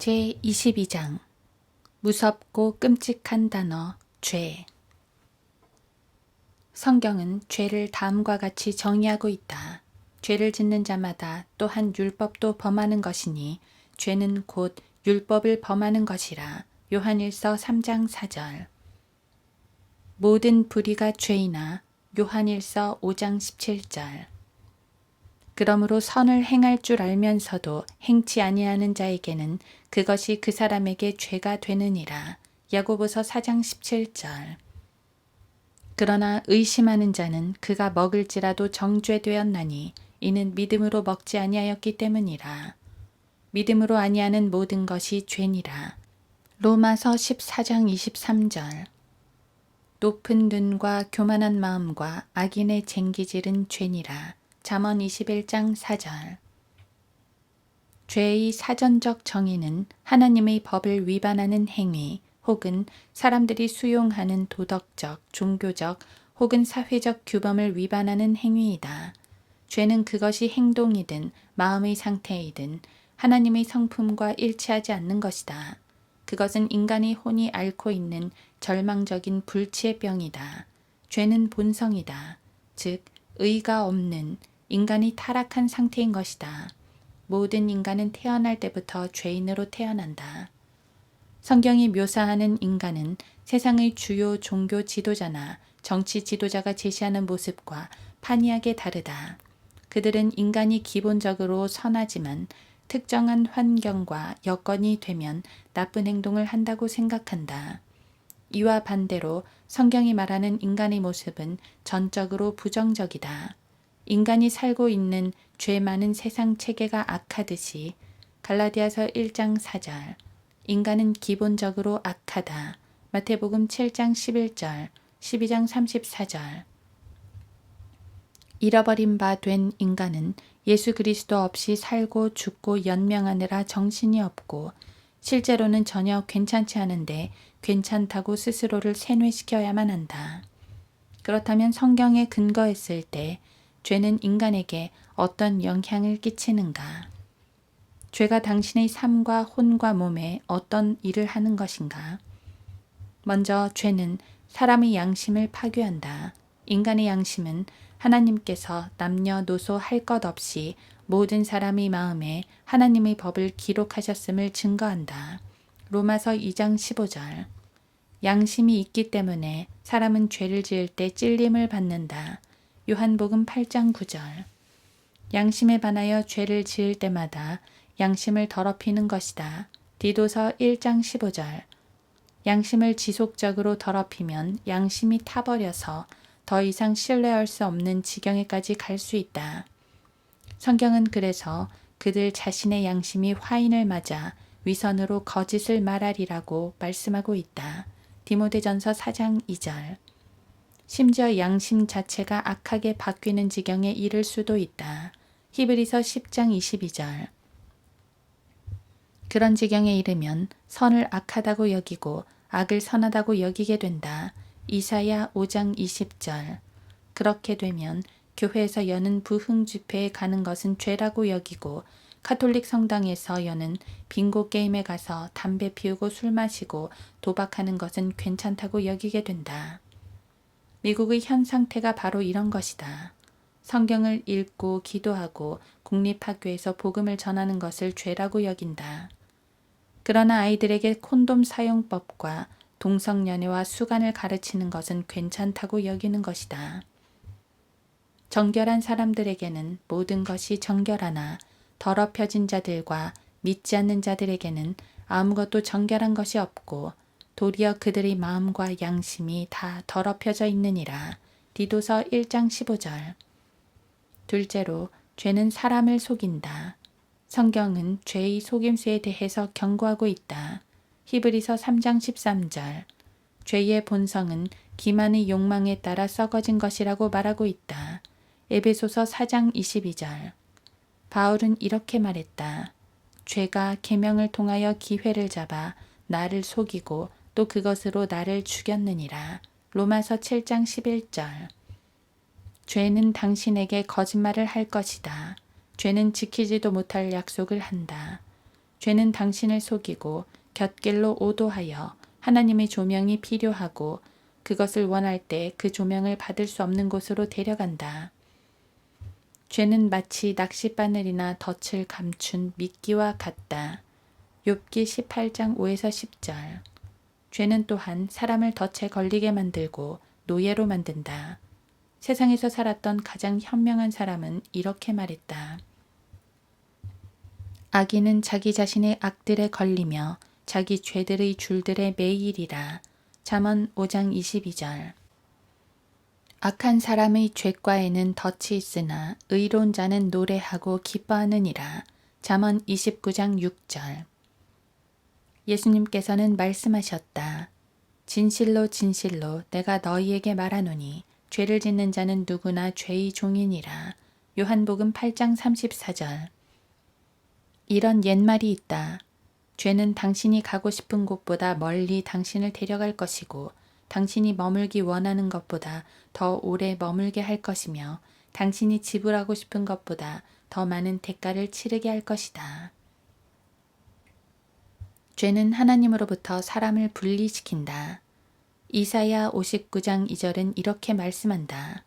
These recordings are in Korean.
제22장 무섭고 끔찍한 단어 죄. 성경은 죄를 다음과 같이 정의하고 있다. 죄를 짓는 자마다 또한 율법도 범하는 것이니 죄는 곧 율법을 범하는 것이라. 요한일서 3장 4절. 모든 불의가 죄이나. 요한일서 5장 17절. 그러므로 선을 행할 줄 알면서도 행치 아니하는 자에게는 그것이 그 사람에게 죄가 되느니라. 야고보서 4장 17절. 그러나 의심하는 자는 그가 먹을지라도 정죄되었나니 이는 믿음으로 먹지 아니하였기 때문이라. 믿음으로 아니하는 모든 것이 죄니라. 로마서 14장 23절. 높은 눈과 교만한 마음과 악인의 쟁기질은 죄니라. 잠언 21장 4절. 죄의 사전적 정의는 하나님의 법을 위반하는 행위 혹은 사람들이 수용하는 도덕적, 종교적 혹은 사회적 규범을 위반하는 행위이다. 죄는 그것이 행동이든 마음의 상태이든 하나님의 성품과 일치하지 않는 것이다. 그것은 인간이 혼이 앓고 있는 절망적인 불치의 병이다. 죄는 본성이다. 즉, 의가 없는 인간이 타락한 상태인 것이다. 모든 인간은 태어날 때부터 죄인으로 태어난다. 성경이 묘사하는 인간은 세상의 주요 종교 지도자나 정치 지도자가 제시하는 모습과 판이하게 다르다. 그들은 인간이 기본적으로 선하지만 특정한 환경과 여건이 되면 나쁜 행동을 한다고 생각한다. 이와 반대로 성경이 말하는 인간의 모습은 전적으로 부정적이다. 인간이 살고 있는 죄 많은 세상 체계가 악하듯이 갈라디아서 1장 4절 인간은 기본적으로 악하다. 마태복음 7장 11절 12장 34절 잃어버린 바 된 인간은 예수 그리스도 없이 살고 죽고 연명하느라 정신이 없고 실제로는 전혀 괜찮지 않은데 괜찮다고 스스로를 세뇌시켜야만 한다. 그렇다면 성경에 근거했을 때 죄는 인간에게 어떤 영향을 끼치는가? 죄가 당신의 삶과 혼과 몸에 어떤 일을 하는 것인가? 먼저 죄는 사람의 양심을 파괴한다. 인간의 양심은 하나님께서 남녀노소 할 것 없이 모든 사람의 마음에 하나님의 법을 기록하셨음을 증거한다. 로마서 2장 15절. 양심이 있기 때문에 사람은 죄를 지을 때 찔림을 받는다. 요한복음 8장 9절. 양심에 반하여 죄를 지을 때마다 양심을 더럽히는 것이다. 디도서 1장 15절. 양심을 지속적으로 더럽히면 양심이 타버려서 더 이상 신뢰할 수 없는 지경에까지 갈 수 있다. 성경은 그래서 그들 자신의 양심이 화인을 맞아 위선으로 거짓을 말하리라고 말씀하고 있다. 디모데전서 4장 2절. 심지어 양심 자체가 악하게 바뀌는 지경에 이를 수도 있다. 히브리서 10장 22절. 그런 지경에 이르면 선을 악하다고 여기고 악을 선하다고 여기게 된다. 이사야 5장 20절. 그렇게 되면 교회에서 여는 부흥 집회에 가는 것은 죄라고 여기고 카톨릭 성당에서 여는 빙고 게임에 가서 담배 피우고 술 마시고 도박하는 것은 괜찮다고 여기게 된다. 미국의 현 상태가 바로 이런 것이다. 성경을 읽고 기도하고 국립학교에서 복음을 전하는 것을 죄라고 여긴다. 그러나 아이들에게 콘돔 사용법과 동성연애와 수간을 가르치는 것은 괜찮다고 여기는 것이다. 정결한 사람들에게는 모든 것이 정결하나 더럽혀진 자들과 믿지 않는 자들에게는 아무것도 정결한 것이 없고 도리어 그들의 마음과 양심이 다 더럽혀져 있느니라. 디도서 1장 15절. 둘째로 죄는 사람을 속인다. 성경은 죄의 속임수에 대해서 경고하고 있다. 히브리서 3장 13절. 죄의 본성은 기만의 욕망에 따라 썩어진 것이라고 말하고 있다. 에베소서 4장 22절. 바울은 이렇게 말했다. 죄가 계명을 통하여 기회를 잡아 나를 속이고 또 그것으로 나를 죽였느니라. 로마서 7장 11절. 죄는 당신에게 거짓말을 할 것이다. 죄는 지키지도 못할 약속을 한다. 죄는 당신을 속이고 곁길로 오도하여 하나님의 조명이 필요하고 그것을 원할 때 그 조명을 받을 수 없는 곳으로 데려간다. 죄는 마치 낚싯바늘이나 덫을 감춘 미끼와 같다. 욥기 18장 5에서 10절. 죄는 또한 사람을 덫에 걸리게 만들고 노예로 만든다. 세상에서 살았던 가장 현명한 사람은 이렇게 말했다. 악인은 자기 자신의 악들에 걸리며 자기 죄들의 줄들에 매이리라. 잠언 5장 22절. 악한 사람의 죗과에는 덫이 있으나 의로운 자는 노래하고 기뻐하느니라. 잠언 29장 6절. 예수님께서는 말씀하셨다. 진실로 진실로 내가 너희에게 말하노니 죄를 짓는 자는 누구나 죄의 종이니라. 요한복음 8장 34절. 이런 옛말이 있다. 죄는 당신이 가고 싶은 곳보다 멀리 당신을 데려갈 것이고 당신이 머물기 원하는 것보다 더 오래 머물게 할 것이며 당신이 지불하고 싶은 것보다 더 많은 대가를 치르게 할 것이다. 죄는 하나님으로부터 사람을 분리시킨다. 이사야 59장 2절은 이렇게 말씀한다.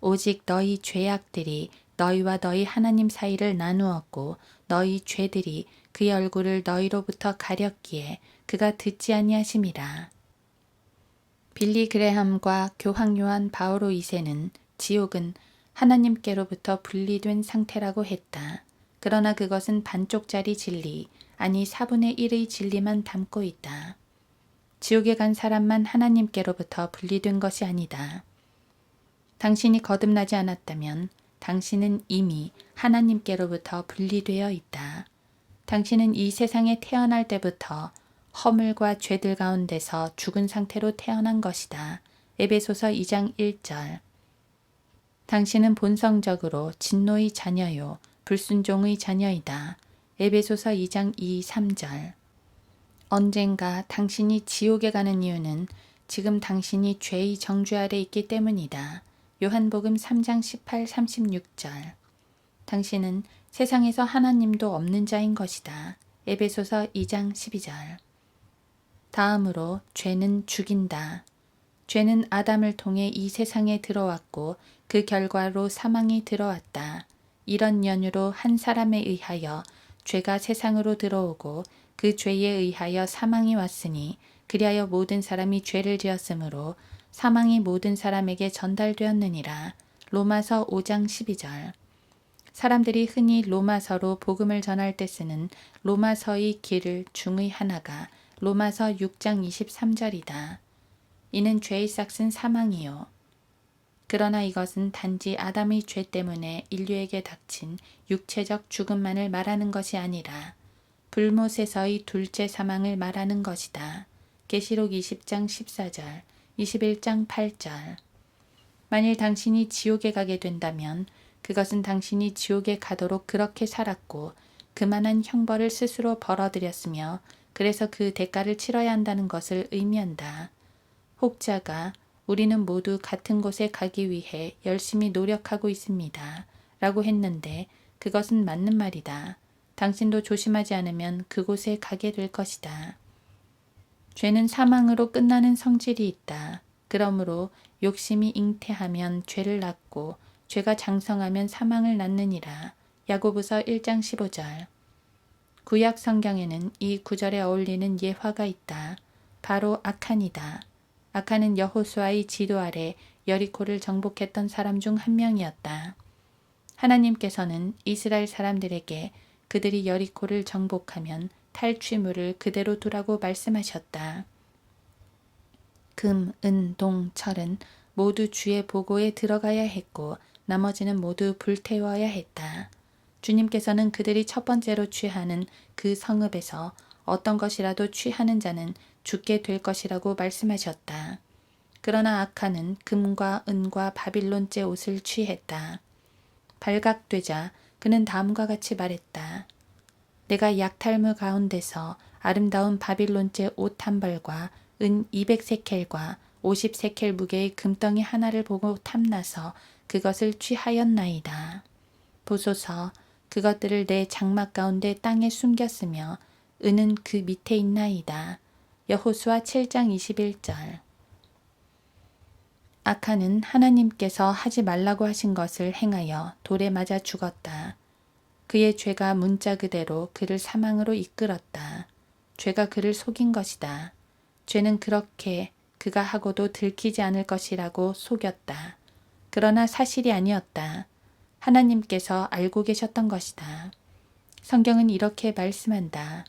오직 너희 죄악들이 너희와 너희 하나님 사이를 나누었고 너희 죄들이 그의 얼굴을 너희로부터 가렸기에 그가 듣지 아니하심이라. 빌리 그레함과 교황 요한 바오로 2세는 지옥은 하나님께로부터 분리된 상태라고 했다. 그러나 그것은 반쪽짜리 진리, 아니 4분의 1의 진리만 담고 있다. 지옥에 간 사람만 하나님께로부터 분리된 것이 아니다. 당신이 거듭나지 않았다면 당신은 이미 하나님께로부터 분리되어 있다. 당신은 이 세상에 태어날 때부터 허물과 죄들 가운데서 죽은 상태로 태어난 것이다. 에베소서 2장 1절. 당신은 본성적으로 진노의 자녀요, 불순종의 자녀이다. 에베소서 2장 2, 3절. 언젠가 당신이 지옥에 가는 이유는 지금 당신이 죄의 정죄 아래 있기 때문이다. 요한복음 3장 18, 36절. 당신은 세상에서 하나님도 없는 자인 것이다. 에베소서 2장 12절. 다음으로 죄는 죽인다. 죄는 아담을 통해 이 세상에 들어왔고 그 결과로 사망이 들어왔다. 이런 연유로 한 사람에 의하여 죄가 세상으로 들어오고 그 죄에 의하여 사망이 왔으니 그리하여 모든 사람이 죄를 지었으므로 사망이 모든 사람에게 전달되었느니라. 로마서 5장 12절. 사람들이 흔히 로마서로 복음을 전할 때 쓰는 로마서의 길 중의 하나가 로마서 6장 23절이다. 이는 죄의 싹은 사망이요. 그러나 이것은 단지 아담의 죄 때문에 인류에게 닥친 육체적 죽음만을 말하는 것이 아니라 불못에서의 둘째 사망을 말하는 것이다. 계시록 20장 14절, 21장 8절. 만일 당신이 지옥에 가게 된다면 그것은 당신이 지옥에 가도록 그렇게 살았고 그만한 형벌을 스스로 벌어들였으며 그래서 그 대가를 치러야 한다는 것을 의미한다. 혹자가 우리는 모두 같은 곳에 가기 위해 열심히 노력하고 있습니다. 라고 했는데 그것은 맞는 말이다. 당신도 조심하지 않으면 그곳에 가게 될 것이다. 죄는 사망으로 끝나는 성질이 있다. 그러므로 욕심이 잉태하면 죄를 낳고 죄가 장성하면 사망을 낳느니라. 야고보서 1장 15절. 구약 성경에는 이 구절에 어울리는 예화가 있다. 바로 아칸이다. 아칸은 여호수아의 지도 아래 여리고를 정복했던 사람 중 한 명이었다. 하나님께서는 이스라엘 사람들에게 그들이 여리고를 정복하면 탈취물을 그대로 두라고 말씀하셨다. 금, 은, 동, 철은 모두 주의 보고에 들어가야 했고 나머지는 모두 불태워야 했다. 주님께서는 그들이 첫 번째로 취하는 그 성읍에서 어떤 것이라도 취하는 자는 죽게 될 것이라고 말씀하셨다. 그러나 아칸은 금과 은과 바빌론제 옷을 취했다. 발각되자 그는 다음과 같이 말했다. 내가 약탈물 가운데서 아름다운 바빌론제 옷 한 벌과 은 200세켈과 50세켈 무게의 금덩이 하나를 보고 탐나서 그것을 취하였나이다. 보소서, 그것들을 내 장막 가운데 땅에 숨겼으며 은은 그 밑에 있나이다. 여호수아 7장 21절. 아칸은 하나님께서 하지 말라고 하신 것을 행하여 돌에 맞아 죽었다. 그의 죄가 문자 그대로 그를 사망으로 이끌었다. 죄가 그를 속인 것이다. 죄는 그렇게 그가 하고도 들키지 않을 것이라고 속였다. 그러나 사실이 아니었다. 하나님께서 알고 계셨던 것이다. 성경은 이렇게 말씀한다.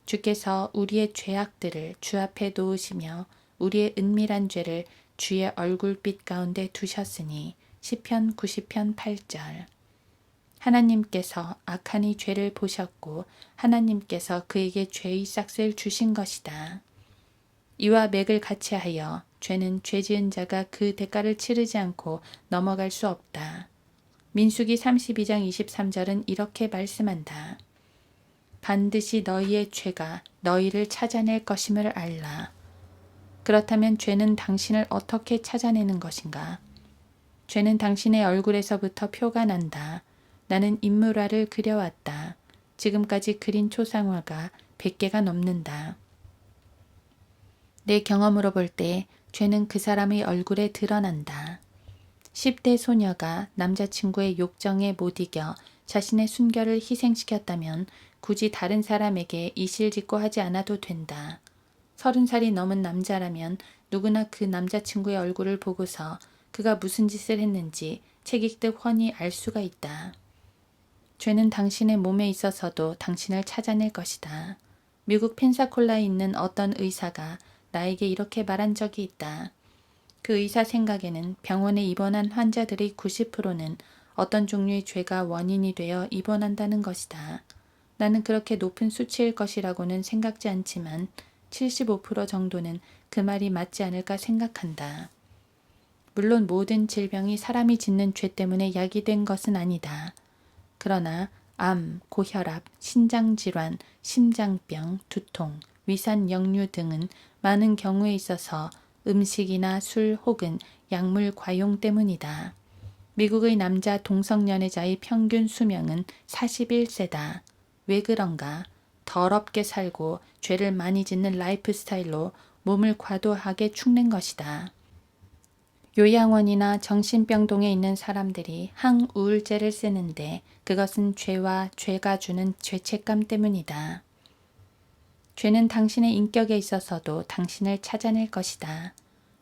주께서 우리의 죄악들을 주 앞에 놓으시며 우리의 은밀한 죄를 주의 얼굴빛 가운데 두셨으니 시편 90편 8절. 하나님께서 아칸이 죄를 보셨고 하나님께서 그에게 죄의 싹을 주신 것이다. 이와 맥을 같이 하여 죄는 죄 지은 자가 그 대가를 치르지 않고 넘어갈 수 없다. 민수기 32장 23절은 이렇게 말씀한다. 반드시 너희의 죄가 너희를 찾아낼 것임을 알라. 그렇다면 죄는 당신을 어떻게 찾아내는 것인가? 죄는 당신의 얼굴에서부터 표가 난다. 나는 인물화를 그려왔다. 지금까지 그린 초상화가 100개가 넘는다. 내 경험으로 볼 때 죄는 그 사람의 얼굴에 드러난다. 10대 소녀가 남자친구의 욕정에 못 이겨 자신의 순결을 희생시켰다면 굳이 다른 사람에게 이실직고 하지 않아도 된다. 30살이 넘은 남자라면 누구나 그 남자친구의 얼굴을 보고서 그가 무슨 짓을 했는지 책임득 훤히 알 수가 있다. 죄는 당신의 몸에 있어서도 당신을 찾아낼 것이다. 미국 펜사콜라에 있는 어떤 의사가 나에게 이렇게 말한 적이 있다. 그 의사 생각에는 병원에 입원한 환자들의 90%는 어떤 종류의 죄가 원인이 되어 입원한다는 것이다. 나는 그렇게 높은 수치일 것이라고는 생각지 않지만 75% 정도는 그 말이 맞지 않을까 생각한다. 물론 모든 질병이 사람이 짓는 죄 때문에 야기된 것은 아니다. 그러나 암, 고혈압, 신장질환, 심장병, 두통, 위산 역류 등은 많은 경우에 있어서 음식이나 술 혹은 약물 과용 때문이다. 미국의 남자 동성연애자의 평균 수명은 41세다. 왜 그런가? 더럽게 살고 죄를 많이 짓는 라이프 스타일로 몸을 과도하게 축낸 것이다. 요양원이나 정신병동에 있는 사람들이 항우울제를 쓰는데 그것은 죄와 죄가 주는 죄책감 때문이다. 죄는 당신의 인격에 있어서도 당신을 찾아낼 것이다.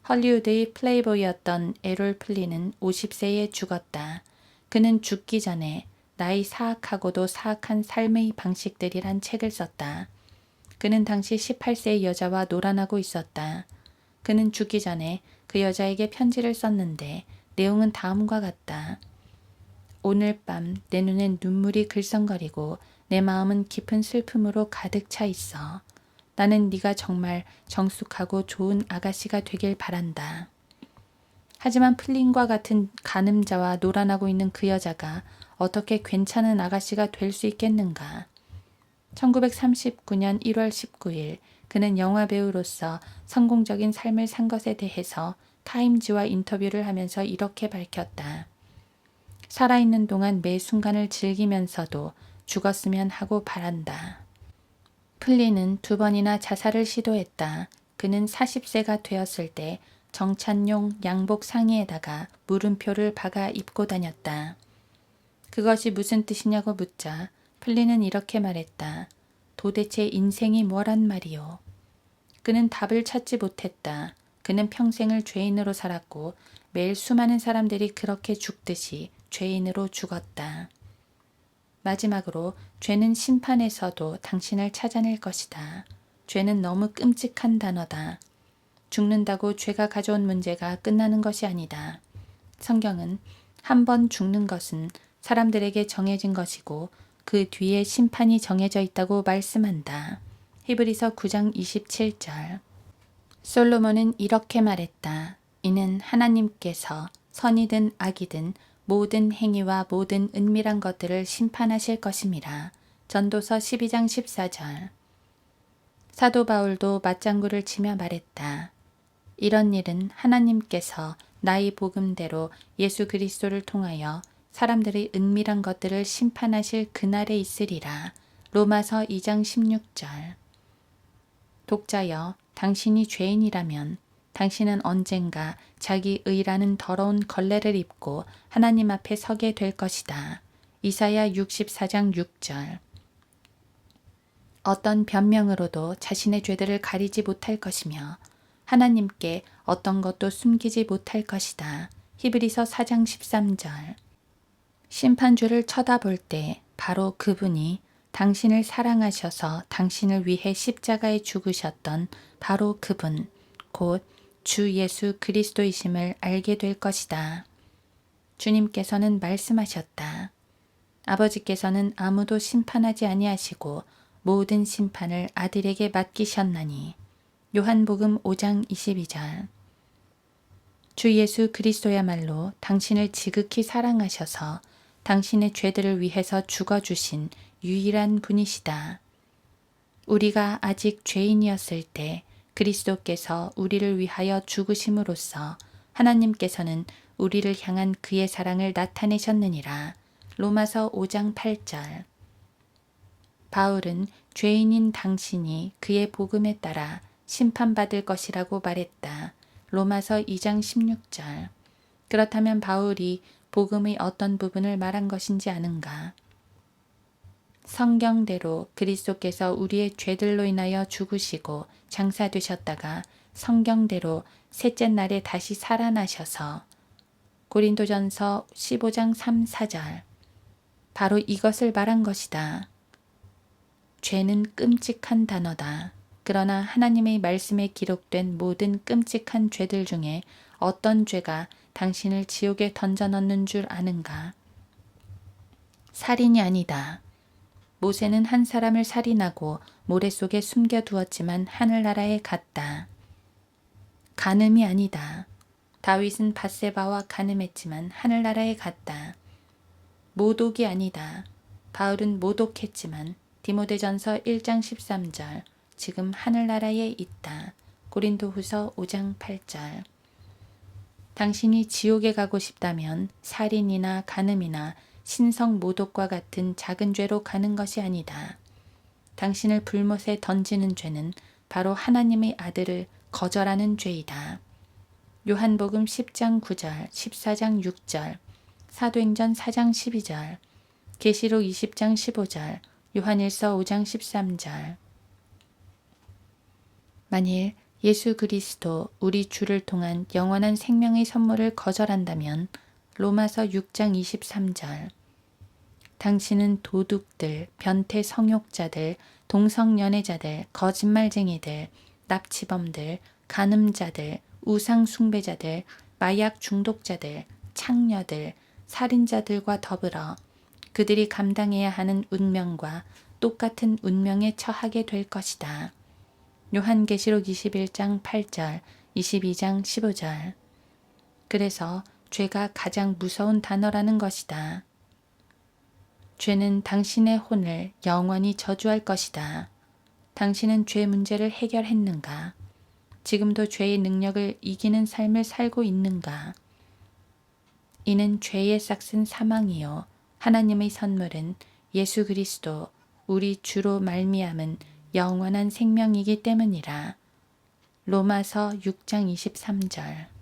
헐리우드의 플레이보이였던 에롤 플린은 50세에 죽었다. 그는 죽기 전에 나의 사악하고도 사악한 삶의 방식들이란 책을 썼다. 그는 당시 18세의 여자와 놀아나고 있었다. 그는 죽기 전에 그 여자에게 편지를 썼는데 내용은 다음과 같다. 오늘 밤 내 눈엔 눈물이 글썽거리고 내 마음은 깊은 슬픔으로 가득 차 있어. 나는 네가 정말 정숙하고 좋은 아가씨가 되길 바란다. 하지만 플린과 같은 간음자와 놀아나고 있는 그 여자가 어떻게 괜찮은 아가씨가 될 수 있겠는가? 1939년 1월 19일 그는 영화배우로서 성공적인 삶을 산 것에 대해서 타임지와 인터뷰를 하면서 이렇게 밝혔다. 살아있는 동안 매 순간을 즐기면서도 죽었으면 하고 바란다. 플린은 2번이나 자살을 시도했다. 그는 40세가 되었을 때 정찬용 양복 상의에다가 물음표를 박아 입고 다녔다. 그것이 무슨 뜻이냐고 묻자 플린은 이렇게 말했다. 도대체 인생이 뭐란 말이오. 그는 답을 찾지 못했다. 그는 평생을 죄인으로 살았고 매일 수많은 사람들이 그렇게 죽듯이 죄인으로 죽었다. 마지막으로 죄는 심판에서도 당신을 찾아낼 것이다. 죄는 너무 끔찍한 단어다. 죽는다고 죄가 가져온 문제가 끝나는 것이 아니다. 성경은 한 번 죽는 것은 사람들에게 정해진 것이고 그 뒤에 심판이 정해져 있다고 말씀한다. 히브리서 9장 27절. 솔로몬은 이렇게 말했다. 이는 하나님께서 선이든 악이든 모든 행위와 모든 은밀한 것들을 심판하실 것임이라. 전도서 12장 14절. 사도 바울도 맞장구를 치며 말했다. 이런 일은 하나님께서 나의 복음대로 예수 그리스도를 통하여 사람들의 은밀한 것들을 심판하실 그날에 있으리라. 로마서 2장 16절. 독자여, 당신이 죄인이라면 당신은 언젠가 자기 의라는 더러운 걸레를 입고 하나님 앞에 서게 될 것이다. 이사야 64장 6절. 어떤 변명으로도 자신의 죄들을 가리지 못할 것이며 하나님께 어떤 것도 숨기지 못할 것이다. 히브리서 4장 13절. 심판주를 쳐다볼 때 바로 그분이 당신을 사랑하셔서 당신을 위해 십자가에 죽으셨던 바로 그분, 곧 주 예수 그리스도이심을 알게 될 것이다. 주님께서는 말씀하셨다. 아버지께서는 아무도 심판하지 아니하시고 모든 심판을 아들에게 맡기셨나니. 요한복음 5장 22절. 주 예수 그리스도야말로 당신을 지극히 사랑하셔서 당신의 죄들을 위해서 죽어주신 유일한 분이시다. 우리가 아직 죄인이었을 때 그리스도께서 우리를 위하여 죽으심으로써 하나님께서는 우리를 향한 그의 사랑을 나타내셨느니라. 로마서 5장 8절. 바울은 죄인인 당신이 그의 복음에 따라 심판받을 것이라고 말했다. 로마서 2장 16절. 그렇다면 바울이 복음의 어떤 부분을 말한 것인지 아는가? 성경대로 그리스도께서 우리의 죄들로 인하여 죽으시고 장사되셨다가 성경대로 셋째 날에 다시 살아나셔서 고린도전서 15장 3, 4절. 바로 이것을 말한 것이다. 죄는 끔찍한 단어다. 그러나 하나님의 말씀에 기록된 모든 끔찍한 죄들 중에 어떤 죄가 당신을 지옥에 던져 넣는 줄 아는가? 살인이 아니다. 모세는 한 사람을 살인하고 모래 속에 숨겨두었지만 하늘나라에 갔다. 간음이 아니다. 다윗은 밧세바와 간음했지만 하늘나라에 갔다. 모독이 아니다. 바울은 모독했지만 디모데전서 1장 13절 지금 하늘나라에 있다. 고린도후서 5장 8절. 당신이 지옥에 가고 싶다면 살인이나 간음이나 신성 모독과 같은 작은 죄로 가는 것이 아니다. 당신을 불못에 던지는 죄는 바로 하나님의 아들을 거절하는 죄이다. 요한복음 10장 9절, 14장 6절, 사도행전 4장 12절, 계시록 20장 15절, 요한일서 5장 13절. 만일 예수 그리스도 우리 주를 통한 영원한 생명의 선물을 거절한다면 로마서 6장 23절. 당신은 도둑들, 변태 성욕자들, 동성연애자들, 거짓말쟁이들, 납치범들, 간음자들, 우상숭배자들, 마약 중독자들, 창녀들, 살인자들과 더불어 그들이 감당해야 하는 운명과 똑같은 운명에 처하게 될 것이다. 요한계시록 21장 8절, 22장 15절. 그래서 죄가 가장 무서운 단어라는 것이다. 죄는 당신의 혼을 영원히 저주할 것이다. 당신은 죄 문제를 해결했는가? 지금도 죄의 능력을 이기는 삶을 살고 있는가? 이는 죄의 싹은 사망이요 하나님의 선물은 예수 그리스도 우리 주로 말미암은 영원한 생명이기 때문이라. 로마서 6장 23절.